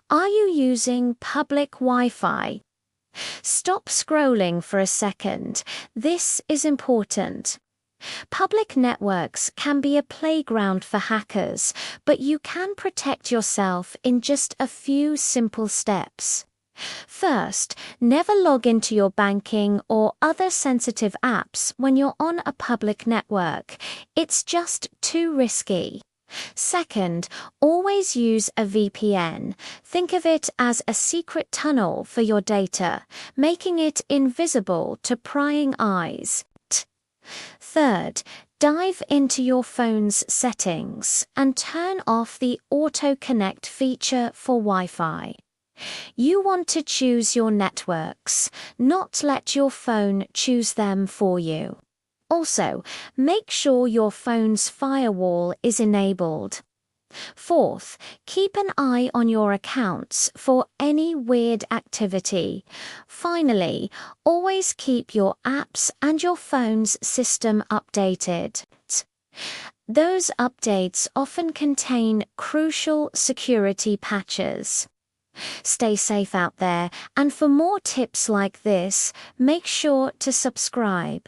Are you using public Wi-Fi? Stop scrolling for a second. This is important. Public networks can be a playground for hackers, but you can protect yourself in just a few simple steps. First, never log into your banking or other sensitive apps when you're on a public network. It's just too risky. Second, always use a VPN. Think of it as a secret tunnel for your data, making it invisible to prying eyes. Third, dive into your phone's settings and turn off the Auto Connect feature for Wi-Fi. You want to choose your networks, not let your phone choose them for you. Also, make sure your phone's firewall is enabled. Fourth, keep an eye on your accounts for any weird activity. Finally, always keep your apps and your phone's system updated. Those updates often contain crucial security patches. Stay safe out there, and for more tips like this, make sure to subscribe.